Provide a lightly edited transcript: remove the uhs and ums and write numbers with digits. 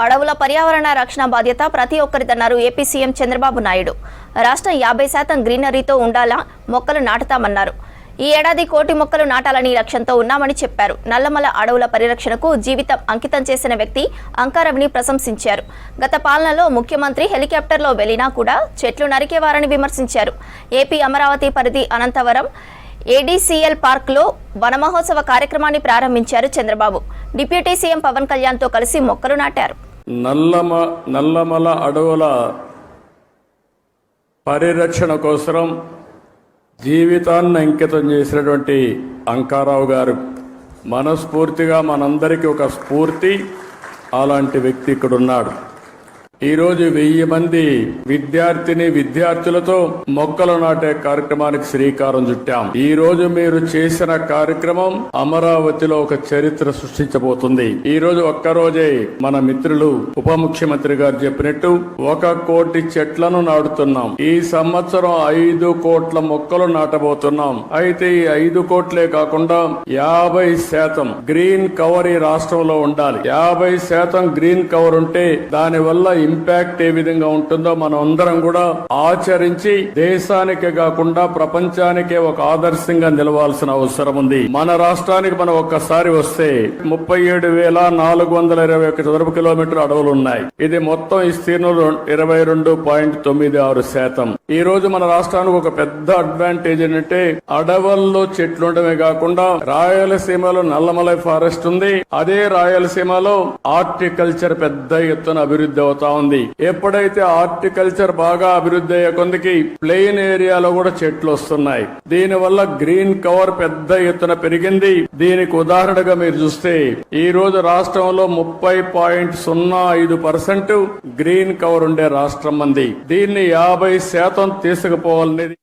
అడవుల పర్యావరణ రక్షణ బాధ్యత ప్రతి ఒక్కరిదన్నారు ఏపీ సీఎం చంద్రబాబు నాయుడు. రాష్ట్రం 50% గ్రీనరీతో ఉండాలా మొక్కలు నాటుతామన్నారు. ఈ ఏడాది 1 కోటి మొక్కలు నాటాలని లక్ష్యంతో ఉన్నామని చెప్పారు. నల్లమల అడవుల పరిరక్షణకు జీవితం అంకితం చేసిన వ్యక్తి అంకారవిని ప్రశంసించారు. గత పాలనలో ముఖ్యమంత్రి హెలికాప్టర్లో వెళ్లినా కూడా చెట్లు నరికేవారని విమర్శించారు. ఏపీ అమరావతి పరిధి అనంతవరం ఏడీసీఎల్ పార్క్లో వనమహోత్సవ కార్యక్రమాన్ని ప్రారంభించారు చంద్రబాబు. డిప్యూటీ సీఎం పవన్ కళ్యాణ్తో కలిసి మొక్కలు నాటారు. నల్లమల అడవుల పరిరక్షణ కోసం జీవితాన్ని అంకితం చేసినటువంటి అంకారావు గారు మనస్ఫూర్తిగా మనందరికీ ఒక స్ఫూర్తి. అలాంటి వ్యక్తి ఇక్కడ ఉన్నాడు. ఈరోజు 1000 మంది విద్యార్థులతో మొక్కలు నాటే కార్యక్రమానికి శ్రీకారం చుట్టాం. ఈ రోజు మీరు చేసిన కార్యక్రమం అమరావతిలో ఒక చరిత్ర సృష్టించబోతుంది. ఈ రోజు ఒక్కరోజే మన మిత్రులు ఉప ముఖ్యమంత్రి గారు చెప్పినట్టు 1 కోటి చెట్లను నాటుతున్నాం. ఈ సంవత్సరం 5 కోట్ల మొక్కలు నాటబోతున్నాం. అయితే ఈ 5 కోట్లే కాకుండా 50% గ్రీన్ కవర్ ఈ రాష్ట్రంలో ఉండాలి. 50% గ్రీన్ కవర్ ఉంటే దానివల్ల ఇంపాక్ట్ ఏ విధంగా ఉంటుందో మనం అందరం కూడా ఆచరించి దేశానికే కాకుండా ప్రపంచానికే ఒక ఆదర్శంగా నిలవాల్సిన అవసరం ఉంది. మన రాష్ట్రానికి మనం ఒక్కసారి వస్తే 37,421 చదరపు కిలోమీటర్ అడవులు ఉన్నాయి. ఇది మొత్తం విస్తీర్ణం 22.96%. ఈ రోజు మన రాష్ట్రానికి ఒక పెద్ద అడ్వాంటేజ్ ఏంటంటే అడవుల్లో చెట్లు ఉండమే కాకుండా రాయలసీమలో నల్లమలై ఫారెస్ట్ ఉంది. అదే రాయలసీమలో హార్టికల్చర్ పెద్ద ఎత్తున అభివృద్ధి అవుతా ఉంది. ఎప్పుడైతే హార్టికల్చర్ బాగా అభివృద్ధి అయ్యే కొందికి ప్లెయిన్ ఏరియాలో కూడా చెట్లు వస్తున్నాయి. దీనివల్ల గ్రీన్ కవర్ పెద్ద ఎత్తున పెరిగింది. దీనికి ఉదాహరణగా మీరు చూస్తే ఈ రోజు రాష్ట్రంలో 30.05% గ్రీన్ కవర్ ఉండే రాష్ట్రం మంది. దీన్ని 50% తీసుకుపోవాలనేది